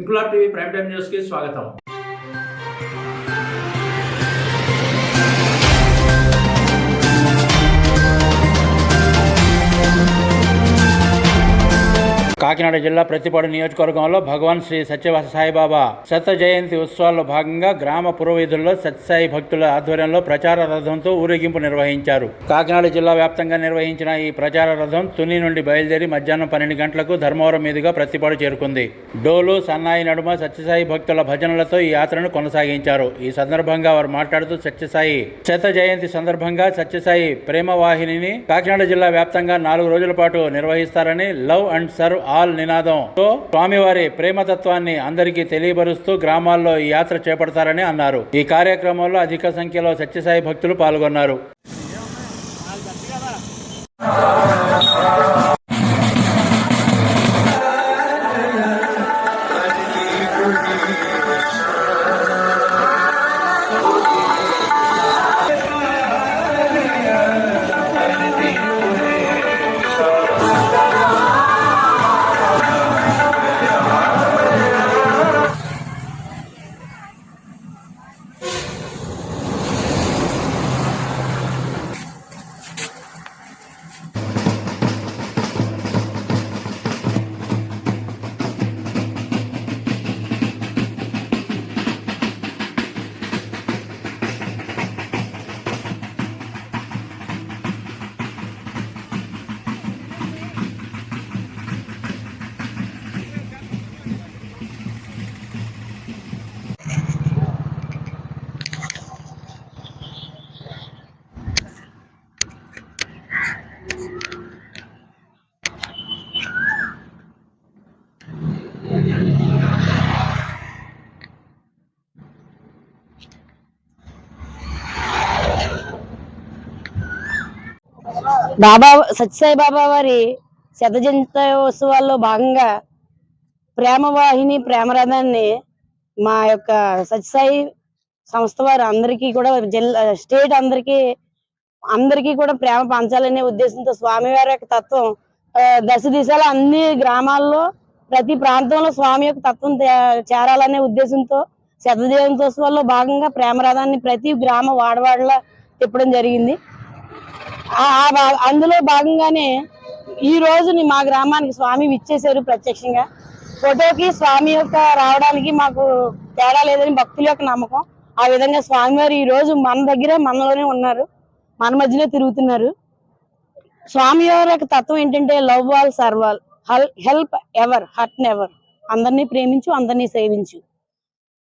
Inquilab TV prime time news కి స్వాగతం. కాకినాడ జిల్లా ప్రతిపాడు నియోజకవర్గంలో భగవాన్ శ్రీ సత్య సాయిబాబా శత జయంతి ఉత్సవాల్లో భాగంగా గ్రామ పురవీధుల్లో సత్యసాయి భక్తుల ఆధ్వర్యంలో ప్రచార రథంతో ఊరేగింపు నిర్వహించారు. కాకినాడ జిల్లా వ్యాప్తంగా నిర్వహించిన ఈ ప్రచార రథం తుని నుండి బయలుదేరి మధ్యాహ్నం 12 గంటలకు ధర్మవరం మీదుగా ప్రతిపాడు చేరుకుంది. డోలు సన్నాయి నడుమ సత్యసాయి భక్తుల భజనలతో ఈ యాత్రను కొనసాగించారు. ఈ సందర్భంగా వారు మాట్లాడుతూ సత్యసాయి శత జయంతి సందర్భంగా సత్యసాయి ప్రేమ వాహినిని కాకినాడ జిల్లా వ్యాప్తంగా 4 రోజుల పాటు నిర్వహిస్తారని, లవ్ అండ్ సర్వ్ ఆల్ నినాదంతో స్వామివారి ప్రేమతత్వాన్ని అందరికీ తెలియపరుస్తూ గ్రామాల్లో ఈ యాత్ర చేపడతారని అన్నారు. ఈ కార్యక్రమంలో అధిక సంఖ్యలో సత్యసాయి భక్తులు పాల్గొన్నారు. బాబా సత్యసాయి బాబా వారి శత జయంతి ఉత్సవాల్లో భాగంగా ప్రేమవాహిని ప్రేమరథాన్ని మా యొక్క సత్యసాయి సంస్థ వారు అందరికీ కూడా జిల్లా స్టేట్ అందరికీ కూడా ప్రేమ పంచాలనే ఉద్దేశంతో స్వామివారి యొక్క తత్వం దశ దిశల అన్ని గ్రామాల్లో ప్రతి ప్రాంతంలో స్వామి యొక్క తత్వం చేరాలనే ఉద్దేశంతో శత జయంతోత్సవాల్లో భాగంగా ప్రేమరథాన్ని ప్రతి గ్రామ వాడవాడలా తిప్పడం జరిగింది. అందులో భాగంగానే ఈ రోజుని మా గ్రామానికి స్వామి విచ్చేశారు. ప్రత్యక్షంగా ఫోటోకి స్వామి యొక్క రావడానికి మాకు తేడా లేదని భక్తుల యొక్క నమ్మకం. ఆ విధంగా స్వామివారు ఈ రోజు మన దగ్గర మనలోనే ఉన్నారు, మన మధ్యలో తిరుగుతున్నారు. స్వామివారి యొక్క తత్వం ఏంటంటే love all serve all, help ever hurt never. అందరినీ ప్రేమించు, అందరినీ సేవించు.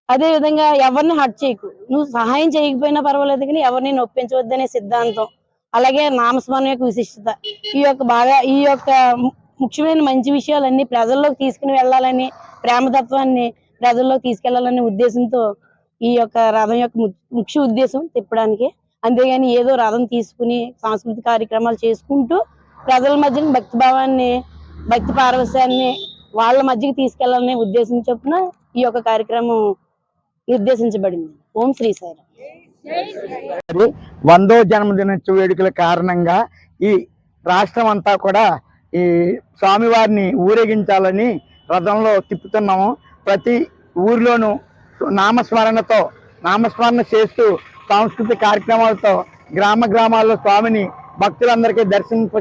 అదే విధంగా ఎవరిని హర్ట్ చేయకు, నువ్వు సహాయం చేయకపోయినా పర్వాలేదు కానీ ఎవరిని నొప్పించవద్దనే సిద్ధాంతం. అలాగే నామస్మరణ యొక్క విశిష్టత, ఈ యొక్క ముఖ్యమైన మంచి విషయాలన్నీ ప్రజల్లోకి తీసుకుని వెళ్ళాలని, ప్రేమతత్వాన్ని ప్రజల్లోకి తీసుకెళ్లాలనే ఉద్దేశంతో ఈ యొక్క రథం యొక్క ముఖ్య ఉద్దేశం తిప్పడానికి. అంతేగాని ఏదో రథం తీసుకుని సాంస్కృతిక కార్యక్రమాలు చేసుకుంటూ ప్రజల మధ్యన భక్తి భావాన్ని, భక్తి పారవస్యాన్ని వాళ్ళ మధ్యకి తీసుకెళ్లాలనే ఉద్దేశం చొప్పున ఈ యొక్క కార్యక్రమం నిర్దేశించబడింది. ఓం శ్రీ సాయిరాం. 100వ జన్మదినోత్సవ వేడుకల కారణంగా ఈ రాష్ట్రం అంతా కూడా ఈ స్వామివారిని ఊరేగించాలని రథంలో తిప్పుతున్నాము. ప్రతి ఊరిలోనూ నామస్మరణ చేస్తూ సాంస్కృతిక కార్యక్రమాలతో గ్రామాల్లో స్వామిని భక్తులందరికీ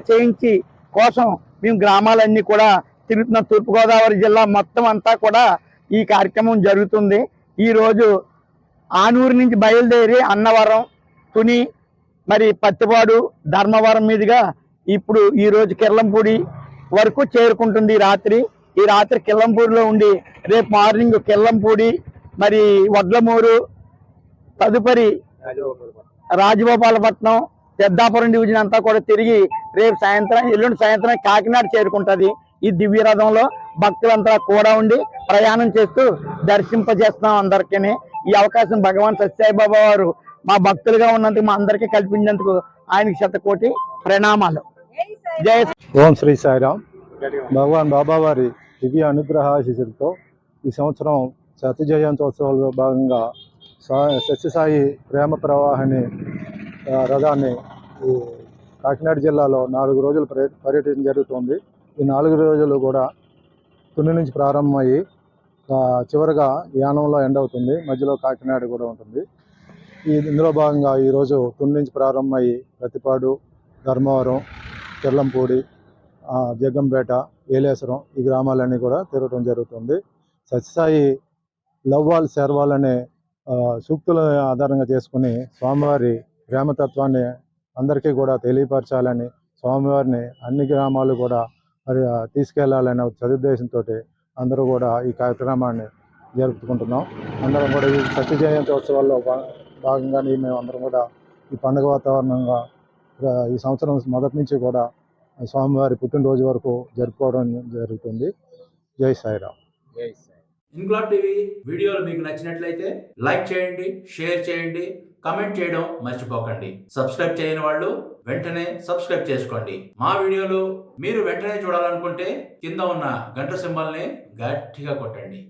చేయించి కోసం మేము గ్రామాలన్నీ కూడా తిరుగుతున్నాం. తూర్పుగోదావరి జిల్లా మొత్తం అంతా కూడా ఈ కార్యక్రమం జరుగుతుంది. ఈరోజు ఆనూరు నుంచి బయలుదేరి అన్నవరం, తుని, మరి పత్తిపాడు, ధర్మవరం మీదుగా ఇప్పుడు ఈరోజు కిర్లంపూడి వరకు చేరుకుంటుంది. ఈ రాత్రి కిర్లంపూడిలో ఉండి రేపు మార్నింగ్ కిర్లంపూడి, మరి వడ్లమూరు, తదుపరి రాజగోపాలపట్నం, పెద్దాపురం డివిజన్ అంతా కూడా తిరిగి రేపు ఎల్లుండి సాయంత్రం కాకినాడ చేరుకుంటుంది. ఈ దివ్య రథంలో భక్తులంతా కూడా ఉండి ప్రయాణం చేస్తూ దర్శింపజేస్తున్నాం అందరికీ. ఈ అవకాశం భగవాన్ సత్యసాయి బాబా వారు మా భక్తులుగా ఉన్నందుకు మా అందరికీ కల్పించినందుకు ఆయనకి శతకోటి ప్రణామాలు. జై ఓం శ్రీ సాయిరాం. భగవాన్ బాబా వారి దివ్య అనుగ్రహ ఆశీస్సులతో ఈ సంవత్సరం సతీ జయంతోత్సవాల్లో భాగంగా సత్యసాయి ప్రేమ ప్రవాహిని రథాన్ని ఈ కాకినాడ జిల్లాలో 4 రోజులు పర్యటన జరుగుతుంది. ఈ 4 రోజులు కూడా తుని నుంచి ప్రారంభమయ్యి చివరిగా యానంలో ఎండ్ అవుతుంది. మధ్యలో కాకినాడ కూడా ఉంటుంది. ఇందులో భాగంగా ఈరోజు తుని నుంచి ప్రారంభమయ్యి ప్రతిపాడు, ధర్మవరం, చెర్లంపూడి, జగ్గంపేట, ఏలేశ్వరం ఈ గ్రామాలన్నీ కూడా తిరగడం జరుగుతుంది. సత్యసాయి లవ్వాల్ శర్వాల్ అనే సూక్తుల ఆధారంగా చేసుకుని స్వామివారి ప్రేమతత్వాన్ని అందరికీ కూడా తెలియపరచాలని, స్వామివారిని అన్ని గ్రామాలు కూడా మరి తీసుకెళ్లాలనే సదుద్దేశంతో అందరూ కూడా ఈ కార్యక్రమాన్ని జరుపుకుంటున్నాం. అందరం కూడా ఈ సత్య జయంతి ఉత్సవాల్లో భాగంగానే మేము అందరం కూడా ఈ పండుగ వాతావరణంగా ఈ సంవత్సరం మొదటి నుంచి కూడా స్వామివారి పుట్టినరోజు వరకు జరుపుకోవడం జరుగుతుంది. జై సాయిరామ్. ఇంక్లాబ్ టీవీ వీడియోలు మీకు నచ్చినట్లయితే లైక్ చేయండి, షేర్ చేయండి, కమెంట్ చేయడం మర్చిపోకండి. సబ్స్క్రైబ్ చేయని వాళ్ళు వెంటనే సబ్స్క్రైబ్ చేసుకోండి. మా వీడియోలు మీరు వెంటనే చూడాలనుకుంటే కింద ఉన్న గంట సింబల్ని గట్టిగా కొట్టండి.